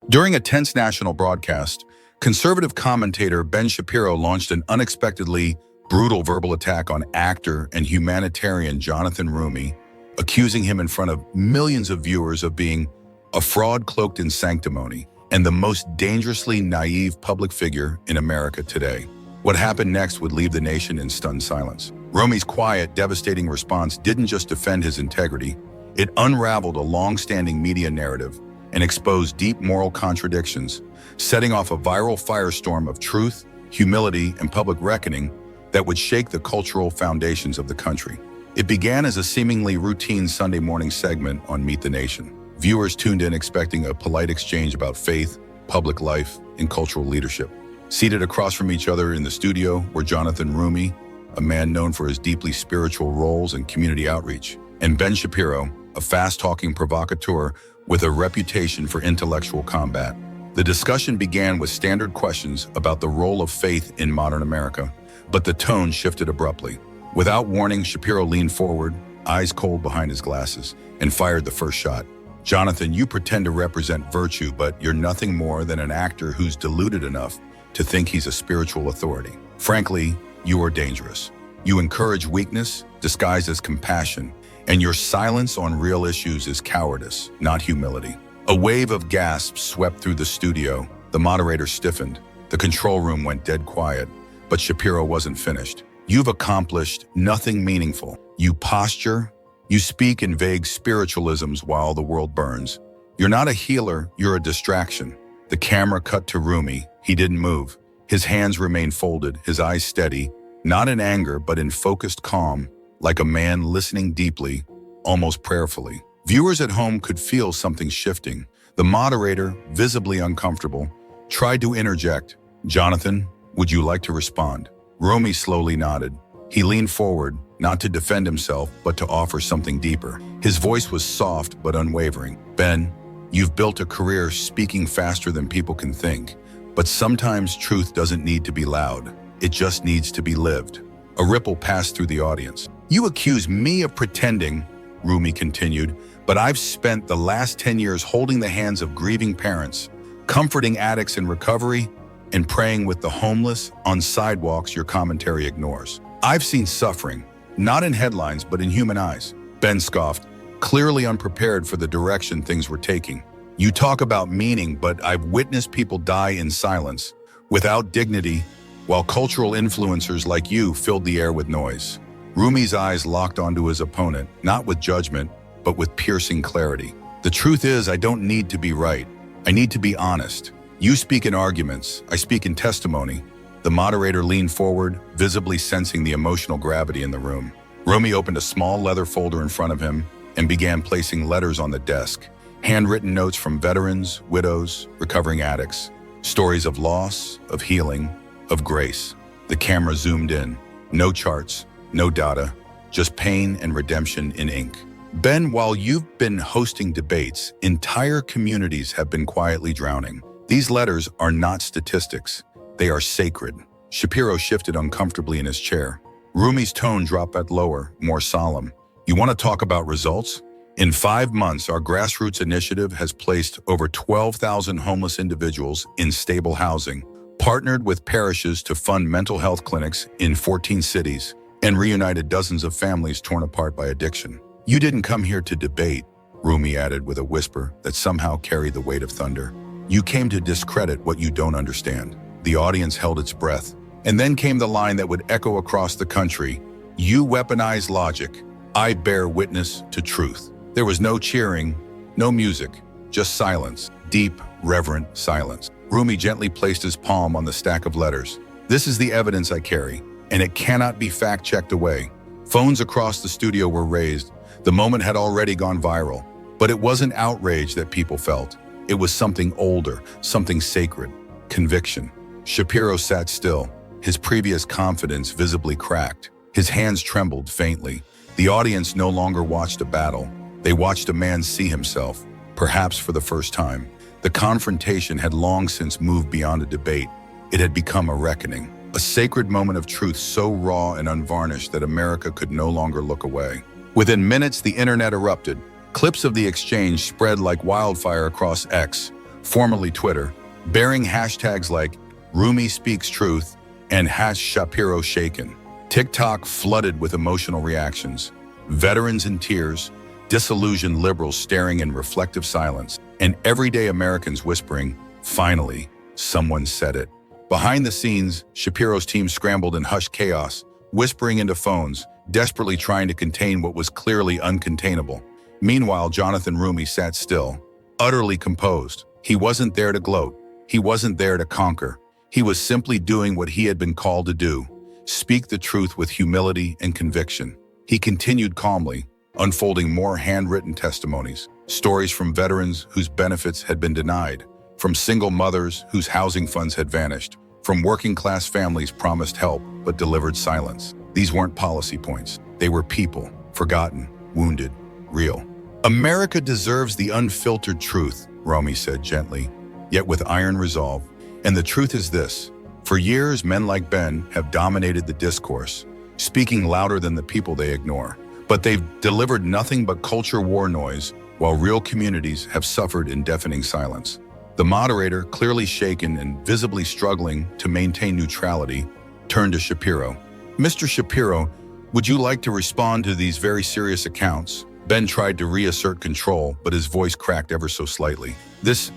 During a tense national broadcast, conservative commentator Ben Shapiro launched an unexpectedly brutal verbal attack on actor and humanitarian Jonathan Rumi, accusing him in front of millions of viewers of being a fraud cloaked in sanctimony and the most dangerously naive public figure in America today. What happened next would leave the nation in stunned silence. Rumi's quiet, devastating response didn't just defend his integrity, it unraveled a long-standing media narrative and exposed deep moral contradictions, setting off a viral firestorm of truth, humility, and public reckoning that would shake the cultural foundations of the country. It began as a seemingly routine Sunday morning segment on Meet the Nation. Viewers tuned in expecting a polite exchange about faith, public life, and cultural leadership. Seated across from each other in the studio were Jonathan Rumi, a man known for his deeply spiritual roles and community outreach, and Ben Shapiro, a fast-talking provocateur with a reputation for intellectual combat. The discussion began with standard questions about the role of faith in modern America, but the tone shifted abruptly. Without warning, Shapiro leaned forward, eyes cold behind his glasses, and fired the first shot. "Jonathan, you pretend to represent virtue, but you're nothing more than an actor who's deluded enough to think he's a spiritual authority. Frankly, you are dangerous. You encourage weakness disguised as compassion, and your silence on real issues is cowardice, not humility." A wave of gasps swept through the studio. The moderator stiffened. The control room went dead quiet, but Shapiro wasn't finished. "You've accomplished nothing meaningful. You posture, you speak in vague spiritualisms while the world burns. You're not a healer, you're a distraction." The camera cut to Rumi. He didn't move. His hands remained folded, his eyes steady, not in anger, but in focused calm, like a man listening deeply, almost prayerfully. Viewers at home could feel something shifting. The moderator, visibly uncomfortable, tried to interject. "Jonathan, would you like to respond?" Rumi slowly nodded. He leaned forward, not to defend himself, but to offer something deeper. His voice was soft but unwavering. "Ben, you've built a career speaking faster than people can think, but sometimes truth doesn't need to be loud. It just needs to be lived." A ripple passed through the audience. "You accuse me of pretending," Rumi continued, "but I've spent the last 10 years holding the hands of grieving parents, comforting addicts in recovery, and praying with the homeless on sidewalks your commentary ignores. I've seen suffering, not in headlines, but in human eyes." Ben scoffed, clearly unprepared for the direction things were taking. "You talk about meaning, but I've witnessed people die in silence, without dignity, while cultural influencers like you filled the air with noise." Rumi's eyes locked onto his opponent, not with judgment, but with piercing clarity. "The truth is, I don't need to be right. I need to be honest. You speak in arguments, I speak in testimony." The moderator leaned forward, visibly sensing the emotional gravity in the room. Rumi opened a small leather folder in front of him and began placing letters on the desk. Handwritten notes from veterans, widows, recovering addicts. Stories of loss, of healing, of grace. The camera zoomed in. No charts, no data, just pain and redemption in ink. "Ben, while you've been hosting debates, entire communities have been quietly drowning. These letters are not statistics. They are sacred." Shapiro shifted uncomfortably in his chair. Rumi's tone dropped back lower, more solemn. "You want to talk about results? In 5 months, our grassroots initiative has placed over 12,000 homeless individuals in stable housing, partnered with parishes to fund mental health clinics in 14 cities, and reunited dozens of families torn apart by addiction. You didn't come here to debate," Rumi added with a whisper that somehow carried the weight of thunder. "You came to discredit what you don't understand." The audience held its breath. And then came the line that would echo across the country. "You weaponize logic. I bear witness to truth." There was no cheering, no music, just silence, deep, reverent silence. Rumi gently placed his palm on the stack of letters. "This is the evidence I carry, and it cannot be fact-checked away." Phones across the studio were raised. The moment had already gone viral. But it wasn't outrage that people felt. It was something older, something sacred. Conviction. Shapiro sat still, his previous confidence visibly cracked. His hands trembled faintly. The audience no longer watched a battle. They watched a man see himself, perhaps for the first time. The confrontation had long since moved beyond a debate. It had become a reckoning, a sacred moment of truth so raw and unvarnished that America could no longer look away. Within minutes, the internet erupted. Clips of the exchange spread like wildfire across X. formerly Twitter, bearing hashtags like Rumi Speaks Truth and #Shapiro Shaken. TikTok flooded with emotional reactions. Veterans in tears, disillusioned liberals staring in reflective silence, and everyday Americans whispering, "Finally, someone said it." Behind the scenes, Shapiro's team scrambled in hushed chaos, whispering into phones, desperately trying to contain what was clearly uncontainable. Meanwhile, Jonathan Rumi sat still, utterly composed. He wasn't there to gloat. He wasn't there to conquer. He was simply doing what he had been called to do: speak the truth with humility and conviction. He continued calmly, unfolding more handwritten testimonies, stories from veterans whose benefits had been denied, from single mothers whose housing funds had vanished, from working-class families promised help but delivered silence. These weren't policy points. They were people, forgotten, wounded, real. America deserves the unfiltered truth, Rumi said gently, yet with iron resolve. And the truth is this: for years, men like Ben have dominated the discourse, speaking louder than the people they ignore. But they've delivered nothing but culture war noise, while real communities have suffered in deafening silence. The moderator, clearly shaken and visibly struggling to maintain neutrality, turned to Shapiro. "Mr. Shapiro, would you like to respond to these very serious accounts?" Ben tried to reassert control, but his voice cracked ever so slightly. This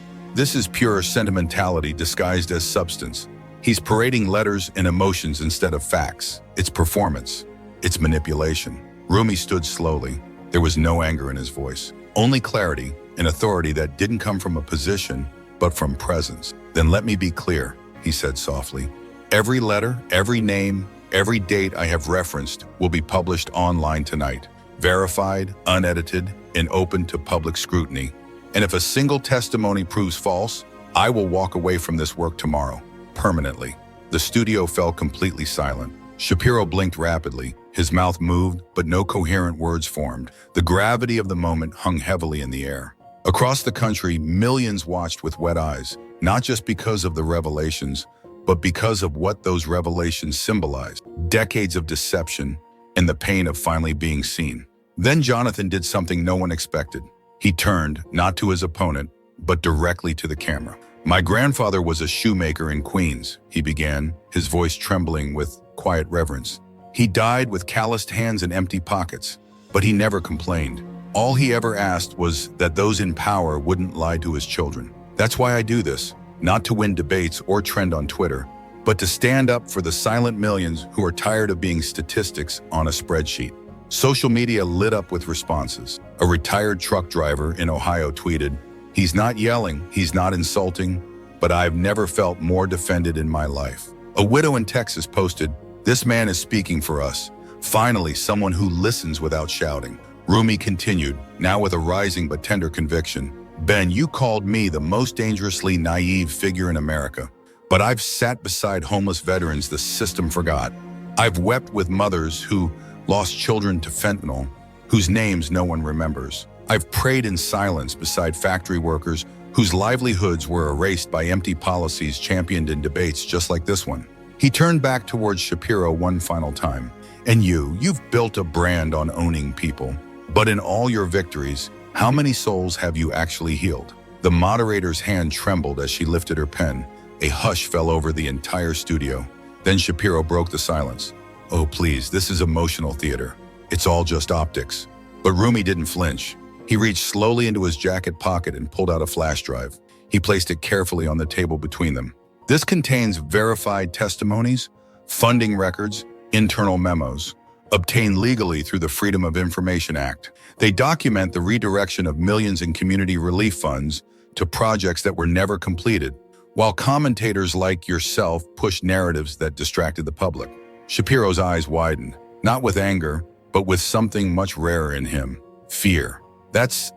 is pure sentimentality disguised as substance. He's parading letters and emotions instead of facts. It's performance. It's manipulation. Rumi stood slowly. There was no anger in his voice, only clarity, an authority that didn't come from a position, but from presence. "Then let me be clear," he said softly. "Every letter, every name, every date I have referenced will be published online tonight, verified, unedited, and open to public scrutiny. And if a single testimony proves false, I will walk away from this work tomorrow, permanently." The studio fell completely silent. Shapiro blinked rapidly. His mouth moved, but no coherent words formed. The gravity of the moment hung heavily in the air. Across the country, millions watched with wet eyes, not just because of the revelations, but because of what those revelations symbolized: decades of deception and the pain of finally being seen. Then Jonathan did something no one expected. He turned, not to his opponent, but directly to the camera. "My grandfather was a shoemaker in Queens," he began, his voice trembling with quiet reverence. "He died with calloused hands and empty pockets, but he never complained. All he ever asked was that those in power wouldn't lie to his children. That's why I do this, not to win debates or trend on Twitter, but to stand up for the silent millions who are tired of being statistics on a spreadsheet." Social media lit up with responses. A retired truck driver in Ohio tweeted, "He's not yelling, he's not insulting, but I've never felt more defended in my life." A widow in Texas posted, "This man is speaking for us. Finally, someone who listens without shouting." Rumi continued, now with a rising but tender conviction, "Ben, you called me the most dangerously naive figure in America, but I've sat beside homeless veterans the system forgot. I've wept with mothers who lost children to fentanyl, whose names no one remembers. I've prayed in silence beside factory workers whose livelihoods were erased by empty policies championed in debates just like this one." He turned back towards Shapiro one final time. "And you've built a brand on owning people. But in all your victories, how many souls have you actually healed?" The moderator's hand trembled as she lifted her pen. A hush fell over the entire studio. Then Shapiro broke the silence. "Oh, please, this is emotional theater. It's all just optics." But Rumi didn't flinch. He reached slowly into his jacket pocket and pulled out a flash drive. He placed it carefully on the table between them. "This contains verified testimonies, funding records, internal memos, obtained legally through the Freedom of Information Act. They document the redirection of millions in community relief funds to projects that were never completed, while commentators like yourself pushed narratives that distracted the public." Shapiro's eyes widened, not with anger, but with something much rarer in him: fear. That's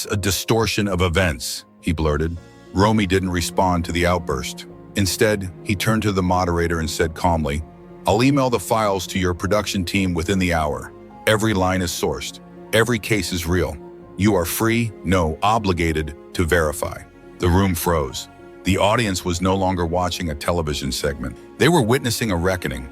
a distortion of events," he blurted. Rumi didn't respond to the outburst. Instead, he turned to the moderator and said calmly, "I'll email the files to your production team within the hour. Every line is sourced. Every case is real. You are free, no, obligated to verify." The room froze. The audience was no longer watching a television segment. They were witnessing a reckoning.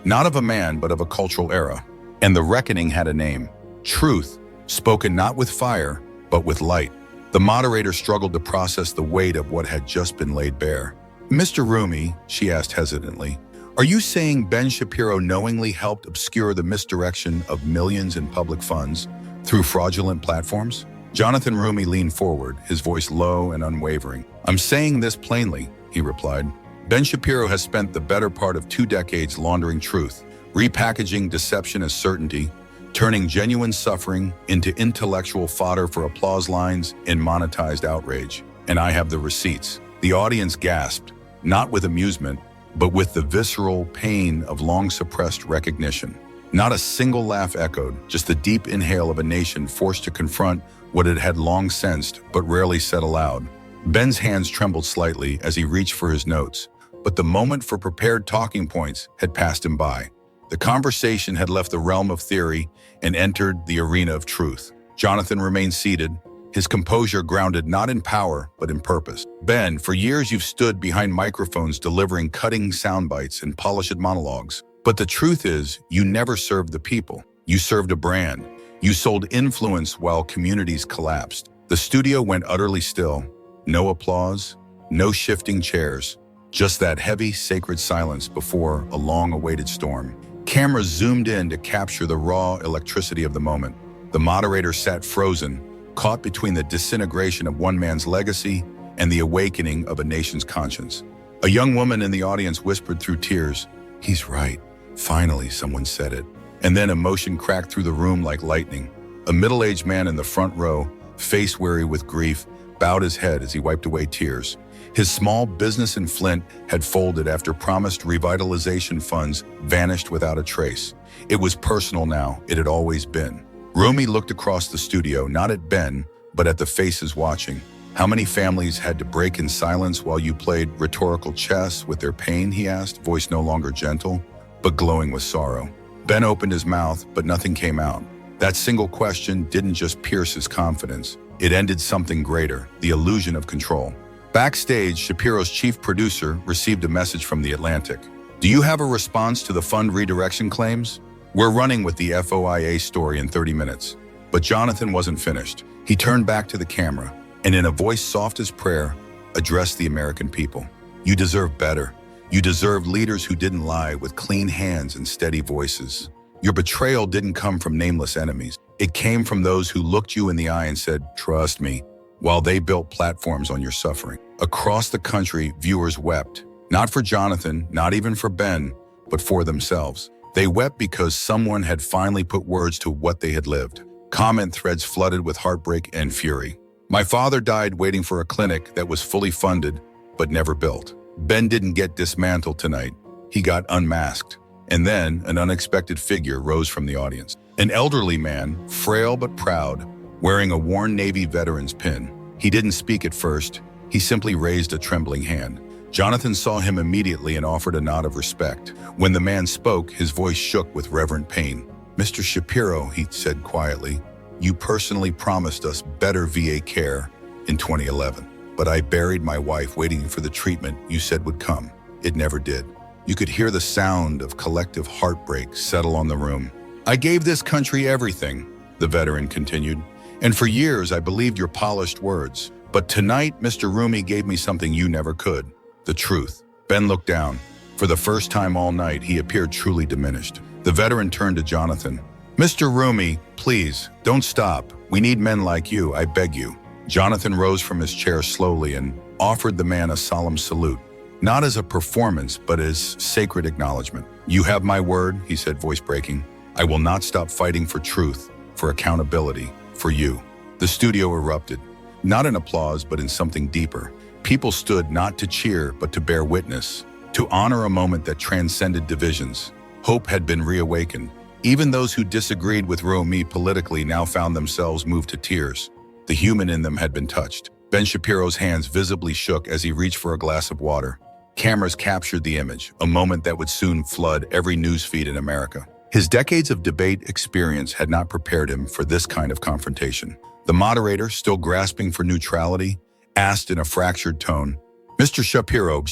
Not of a man, but of a cultural era. And the reckoning had a name: truth, spoken not with fire, but with light. The moderator struggled to process the weight of what had just been laid bare. "Mr. Rumi," she asked hesitantly, "are you saying Ben Shapiro knowingly helped obscure the misdirection of millions in public funds through fraudulent platforms?" Jonathan Rumi leaned forward, his voice low and unwavering. "I'm saying this plainly," he replied. "Ben Shapiro has spent the better part of 2 decades laundering truth, repackaging deception as certainty, turning genuine suffering into intellectual fodder for applause lines and monetized outrage. And I have the receipts." The audience gasped, not with amusement, but with the visceral pain of long-suppressed recognition. Not a single laugh echoed, just the deep inhale of a nation forced to confront what it had long sensed but rarely said aloud. Ben's hands trembled slightly as he reached for his notes, but the moment for prepared talking points had passed him by. The conversation had left the realm of theory and entered the arena of truth. Jonathan remained seated, his composure grounded not in power, but in purpose. "Ben, for years you've stood behind microphones delivering cutting sound bites and polished monologues. But the truth is, you never served the people. You served a brand. You sold influence while communities collapsed." The studio went utterly still. No applause, no shifting chairs, just that heavy, sacred silence before a long-awaited storm. Cameras zoomed in to capture the raw electricity of the moment. The moderator sat frozen, caught between the disintegration of one man's legacy and the awakening of a nation's conscience. A young woman in the audience whispered through tears, "He's right." Finally, someone said it. And then emotion cracked through the room like lightning. A middle-aged man in the front row, face weary with grief, bowed his head as he wiped away tears. His small business in Flint had folded after promised revitalization funds vanished without a trace. It was personal now, it had always been. Rumi looked across the studio, not at Ben, but at the faces watching. "How many families had to break in silence while you played rhetorical chess with their pain?" he asked, voice no longer gentle, but glowing with sorrow. Ben opened his mouth, but nothing came out. That single question didn't just pierce his confidence. It ended something greater, the illusion of control. Backstage, Shapiro's chief producer received a message from The Atlantic. "Do you have a response to the fund redirection claims? We're running with the FOIA story in 30 minutes. But Jonathan wasn't finished. He turned back to the camera, and in a voice soft as prayer, addressed the American people. "You deserve better. You deserve leaders who didn't lie, with clean hands and steady voices. Your betrayal didn't come from nameless enemies. It came from those who looked you in the eye and said, 'Trust me,' while they built platforms on your suffering." Across the country, viewers wept. Not for Jonathan, not even for Ben, but for themselves. They wept because someone had finally put words to what they had lived. Comment threads flooded with heartbreak and fury. "My father died waiting for a clinic that was fully funded, but never built. Ben didn't get dismantled tonight. He got unmasked." And then an unexpected figure rose from the audience. An elderly man, frail but proud, wearing a worn Navy veteran's pin. He didn't speak at first. He simply raised a trembling hand. Jonathan saw him immediately and offered a nod of respect. When the man spoke, his voice shook with reverent pain. "Mr. Shapiro," he said quietly, "you personally promised us better VA care in 2011. But I buried my wife waiting for the treatment you said would come. It never did." You could hear the sound of collective heartbreak settle on the room. "I gave this country everything," the veteran continued, "and for years I believed your polished words. But tonight, Mr. Rumi gave me something you never could. The truth." Ben looked down. For the first time all night, he appeared truly diminished. The veteran turned to Jonathan. "Mr. Rumi, please, don't stop. We need men like you, I beg you." Jonathan rose from his chair slowly and offered the man a solemn salute. Not as a performance, but as sacred acknowledgement. "You have my word," he said, voice breaking. "I will not stop fighting for truth, for accountability, for you." The studio erupted, not in applause, but in something deeper. People stood not to cheer, but to bear witness, to honor a moment that transcended divisions. Hope had been reawakened. Even those who disagreed with Rumi politically now found themselves moved to tears. The human in them had been touched. Ben Shapiro's hands visibly shook as he reached for a glass of water. Cameras captured the image, a moment that would soon flood every newsfeed in America. His decades of debate experience had not prepared him for this kind of confrontation. The moderator, still grasping for neutrality, asked in a fractured tone, "Mr. Shapiro,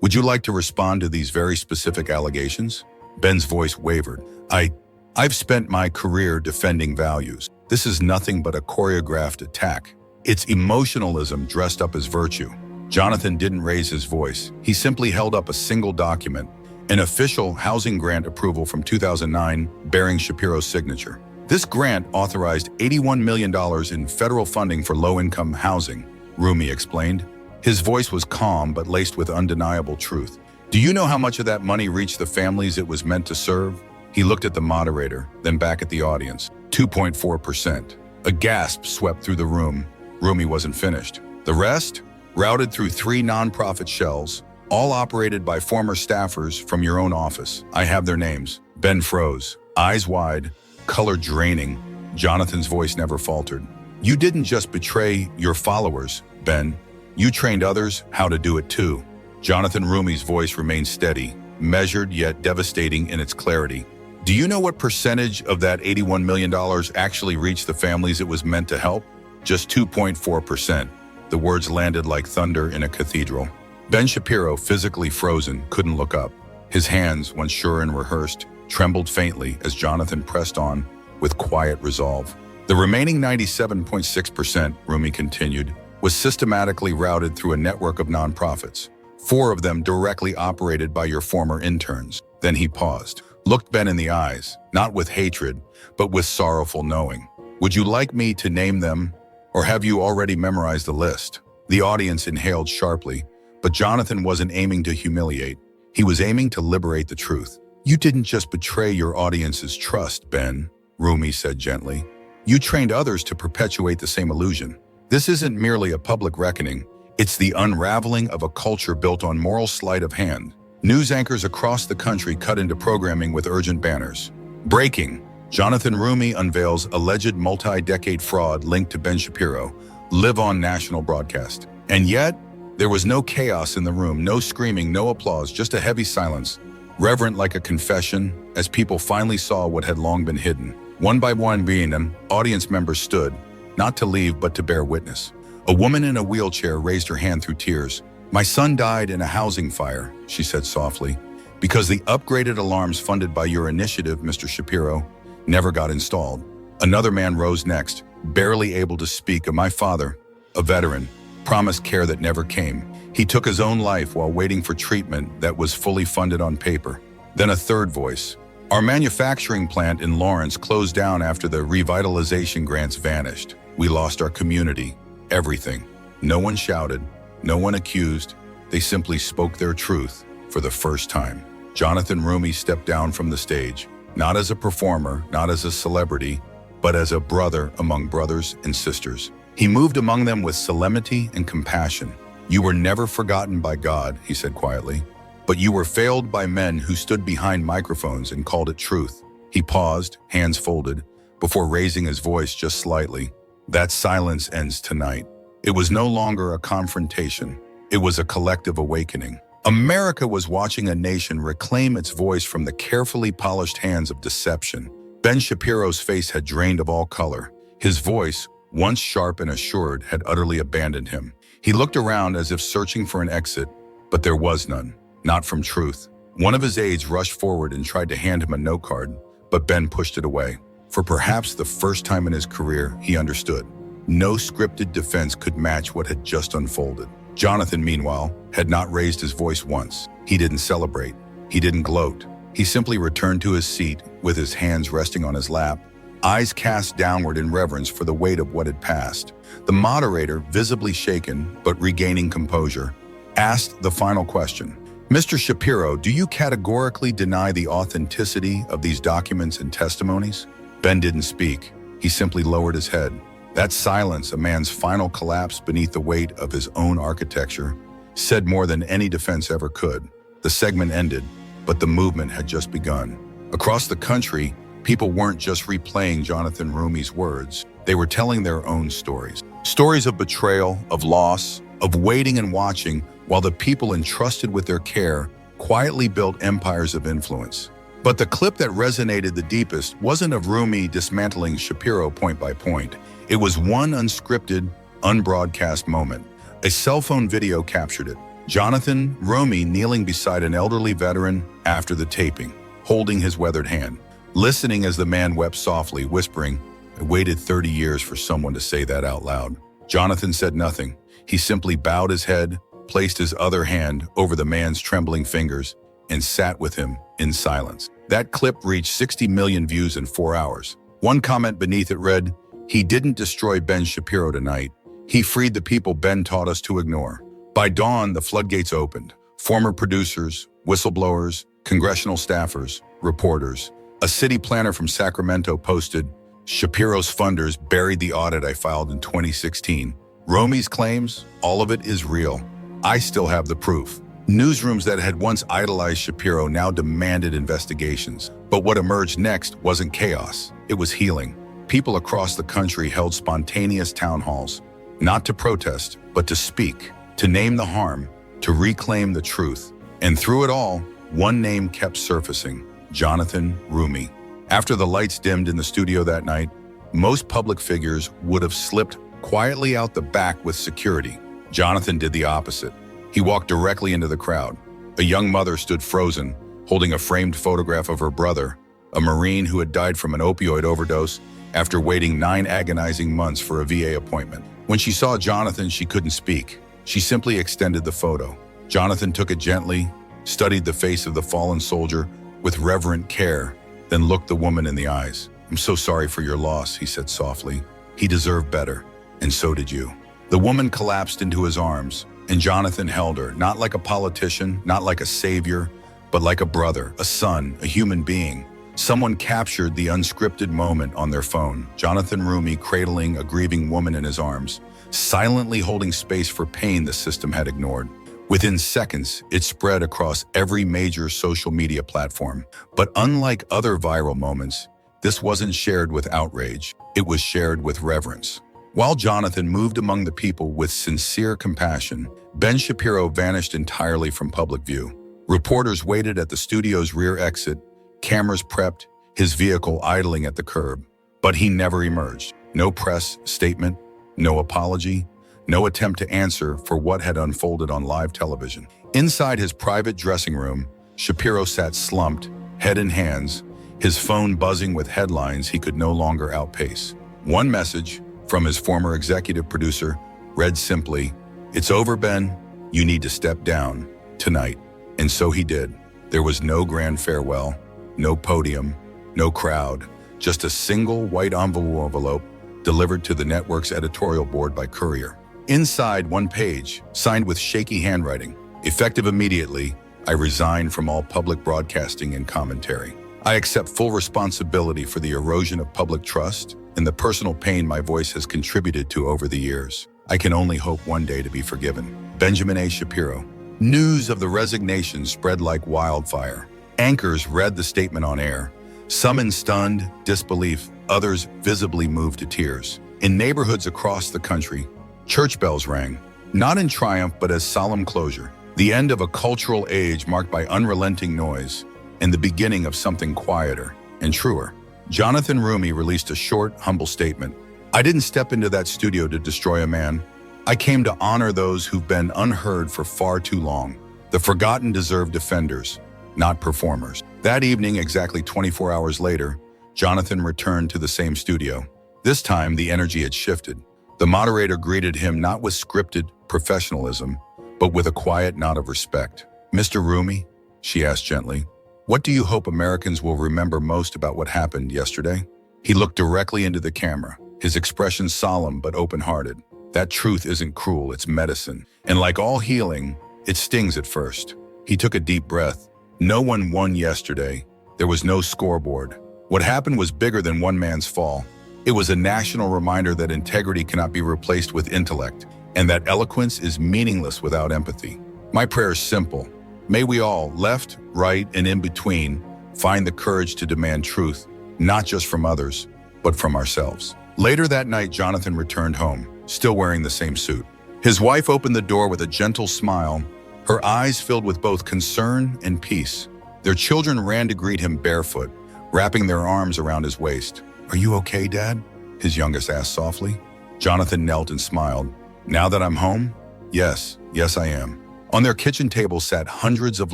would you like to respond to these very specific allegations?" Ben's voice wavered. I've spent my career defending values. This is nothing but a choreographed attack." It's emotionalism dressed up as virtue. Jonathan didn't raise his voice. He simply held up a single document, an official housing grant approval from 2009 bearing Shapiro's signature. This grant authorized $81 million in federal funding for low-income housing, Rumi explained. His voice was calm but laced with undeniable truth. Do you know how much of that money reached the families it was meant to serve? He looked at the moderator, then back at the audience. 2.4%. A gasp swept through the room. Rumi wasn't finished. The rest? Routed through 3 nonprofit shells, all operated by former staffers from your own office. I have their names. Ben froze, eyes wide, color draining. Jonathan's voice never faltered. You didn't just betray your followers, Ben. You trained others how to do it too. Jonathan Rumi's voice remained steady, measured yet devastating in its clarity. Do you know what percentage of that $81 million actually reached the families it was meant to help? Just 2.4%. The words landed like thunder in a cathedral. Ben Shapiro, physically frozen, couldn't look up. His hands, once sure and rehearsed, trembled faintly as Jonathan pressed on with quiet resolve. The remaining 97.6%, Rumi continued, was systematically routed through a network of nonprofits, 4 of them directly operated by your former interns. Then he paused, looked Ben in the eyes, not with hatred, but with sorrowful knowing. Would you like me to name them, or have you already memorized the list? The audience inhaled sharply, but Jonathan wasn't aiming to humiliate. He was aiming to liberate the truth. You didn't just betray your audience's trust, Ben, Rumi said gently. You trained others to perpetuate the same illusion. This isn't merely a public reckoning. It's the unraveling of a culture built on moral sleight of hand. News anchors across the country cut into programming with urgent banners. Breaking. Jonathan Rumi unveils alleged multi-decade fraud linked to Ben Shapiro, live on national broadcast. And yet, there was no chaos in the room, no screaming, no applause, just a heavy silence, reverent like a confession, as people finally saw what had long been hidden. One by one, audience members stood, not to leave but to bear witness. A woman in a wheelchair raised her hand through tears. My son died in a housing fire, she said softly, because the upgraded alarms funded by your initiative, Mr. Shapiro, never got installed. Another man rose next, barely able to speak. My father, a veteran, promised care that never came. He took his own life while waiting for treatment that was fully funded on paper. Then a third voice. Our manufacturing plant in Lawrence closed down after the revitalization grants vanished. We lost our community, everything. No one shouted, no one accused. They simply spoke their truth for the first time. Jonathan Rumi stepped down from the stage, not as a performer, not as a celebrity, but as a brother among brothers and sisters. He moved among them with solemnity and compassion. You were never forgotten by God, he said quietly, but you were failed by men who stood behind microphones and called it truth. He paused, hands folded, before raising his voice just slightly. That silence ends tonight. It was no longer a confrontation. It was a collective awakening. America was watching a nation reclaim its voice from the carefully polished hands of deception. Ben Shapiro's face had drained of all color. His voice, once sharp and assured, had utterly abandoned him. He looked around as if searching for an exit, but there was none, not from truth. One of his aides rushed forward and tried to hand him a note card, but Ben pushed it away. For perhaps the first time in his career, he understood. No scripted defense could match what had just unfolded. Jonathan, meanwhile, had not raised his voice once. He didn't celebrate. He didn't gloat. He simply returned to his seat with his hands resting on his lap, eyes cast downward in reverence for the weight of what had passed. The moderator, visibly shaken but regaining composure, asked the final question. Mr. Shapiro, do you categorically deny the authenticity of these documents and testimonies? Ben didn't speak. He simply lowered his head. That silence, a man's final collapse beneath the weight of his own architecture, said more than any defense ever could. The segment ended, but the movement had just begun. Across the country, people weren't just replaying Jonathan Rumi's words. They were telling their own stories. Stories of betrayal, of loss, of waiting and watching, while the people entrusted with their care quietly built empires of influence. But the clip that resonated the deepest wasn't of Rumi dismantling Shapiro point by point. It was one unscripted, unbroadcast moment. A cell phone video captured it. Jonathan Rumi kneeling beside an elderly veteran after the taping, holding his weathered hand, listening as the man wept softly, whispering, I waited 30 years for someone to say that out loud. Jonathan said nothing. He simply bowed his head, placed his other hand over the man's trembling fingers, and sat with him in silence. That clip reached 60 million views in 4 hours. One comment beneath it read, "He didn't destroy Ben Shapiro tonight. He freed the people Ben taught us to ignore." By dawn, the floodgates opened. Former producers, whistleblowers, congressional staffers, reporters. A city planner from Sacramento posted, "Shapiro's funders buried the audit I filed in 2016. Romy's claims, all of it is real. I still have the proof." Newsrooms that had once idolized Shapiro now demanded investigations. But what emerged next wasn't chaos. It was healing. People across the country held spontaneous town halls, not to protest, but to speak, to name the harm, to reclaim the truth. And through it all, one name kept surfacing, Jonathan Roumie. After the lights dimmed in the studio that night, most public figures would have slipped quietly out the back with security. Jonathan did the opposite. He walked directly into the crowd. A young mother stood frozen, holding a framed photograph of her brother, a Marine who had died from an opioid overdose after waiting 9 agonizing months for a VA appointment. When she saw Jonathan, she couldn't speak. She simply extended the photo. Jonathan took it gently, studied the face of the fallen soldier with reverent care, then looked the woman in the eyes. "I'm so sorry for your loss," he said softly. "He deserved better, and so did you." The woman collapsed into his arms, and Jonathan held her, not like a politician, not like a savior, but like a brother, a son, a human being. Someone captured the unscripted moment on their phone. Jonathan Roumie cradling a grieving woman in his arms, silently holding space for pain the system had ignored. Within seconds, it spread across every major social media platform. But unlike other viral moments, this wasn't shared with outrage. It was shared with reverence. While Jonathan moved among the people with sincere compassion, Ben Shapiro vanished entirely from public view. Reporters waited at the studio's rear exit, cameras prepped, his vehicle idling at the curb. But he never emerged. No press statement, no apology, no attempt to answer for what had unfolded on live television. Inside his private dressing room, Shapiro sat slumped, head in hands, his phone buzzing with headlines he could no longer outpace. One message from his former executive producer read simply, "It's over, Ben. You need to step down tonight." And so he did. There was no grand farewell, no podium, no crowd, just a single white envelope delivered to the network's editorial board by courier. Inside, one page, signed with shaky handwriting. "Effective immediately, I resign from all public broadcasting and commentary. I accept full responsibility for the erosion of public trust and the personal pain my voice has contributed to over the years. I can only hope one day to be forgiven. Benjamin A. Shapiro." News of the resignation spread like wildfire. Anchors read the statement on air, some in stunned disbelief, others visibly moved to tears. In neighborhoods across the country, church bells rang, not in triumph but as solemn closure. The end of a cultural age marked by unrelenting noise, and the beginning of something quieter and truer. Jonathan Roumie released a short, humble statement. "I didn't step into that studio to destroy a man. I came to honor those who've been unheard for far too long. The forgotten deserve defenders, not performers." That evening, exactly 24 hours later, Jonathan returned to the same studio. This time, the energy had shifted. The moderator greeted him not with scripted professionalism, but with a quiet nod of respect. "Mr. Roumie," she asked gently, "what do you hope Americans will remember most about what happened yesterday?" He looked directly into the camera, his expression solemn but open-hearted. "That truth isn't cruel, it's medicine. And like all healing, it stings at first." He took a deep breath. No one won yesterday. There was no scoreboard. What happened was bigger than one man's fall. It was a national reminder that integrity cannot be replaced with intellect, and that eloquence is meaningless without empathy. My prayer is simple. May we all, left, right, and in between, find the courage to demand truth, not just from others, but from ourselves. Later that night, Jonathan returned home, still wearing the same suit. His wife opened the door with a gentle smile, her eyes filled with both concern and peace. Their children ran to greet him barefoot, wrapping their arms around his waist. "Are you okay, Dad?" his youngest asked softly. Jonathan knelt and smiled. "Now that I'm home? Yes, I am." On their kitchen table sat hundreds of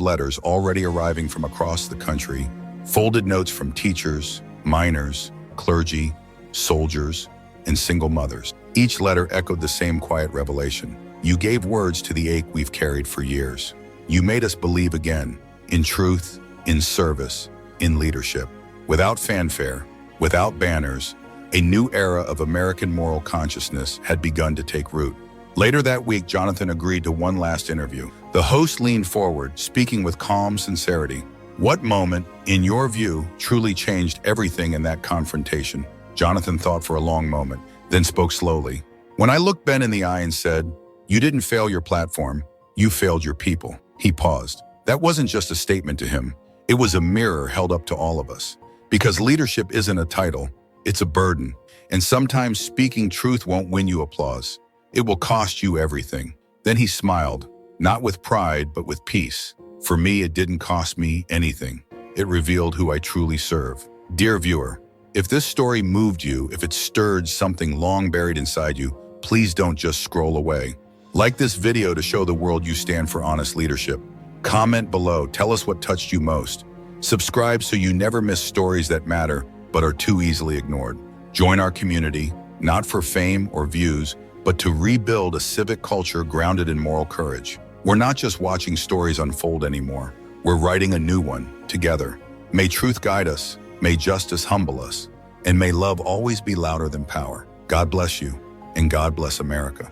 letters already arriving from across the country, folded notes from teachers, miners, clergy, soldiers, and single mothers. Each letter echoed the same quiet revelation. You gave words to the ache we've carried for years. You made us believe again, in truth, in service, in leadership. Without fanfare, without banners, a new era of American moral consciousness had begun to take root. Later that week, Jonathan agreed to one last interview. The host leaned forward, speaking with calm sincerity. What moment, in your view, truly changed everything in that confrontation? Jonathan thought for a long moment, then spoke slowly. When I looked Ben in the eye and said, "You didn't fail your platform, you failed your people." He paused. That wasn't just a statement to him. It was a mirror held up to all of us. Because leadership isn't a title, it's a burden. And sometimes speaking truth won't win you applause. It will cost you everything. Then he smiled, not with pride, but with peace. For me, it didn't cost me anything. It revealed who I truly serve. Dear viewer, if this story moved you, if it stirred something long buried inside you, please don't just scroll away. Like this video to show the world you stand for honest leadership. Comment below, tell us what touched you most. Subscribe so you never miss stories that matter but are too easily ignored. Join our community, not for fame or views, but to rebuild a civic culture grounded in moral courage. We're not just watching stories unfold anymore. We're writing a new one, together. May truth guide us, may justice humble us, and may love always be louder than power. God bless you, and God bless America.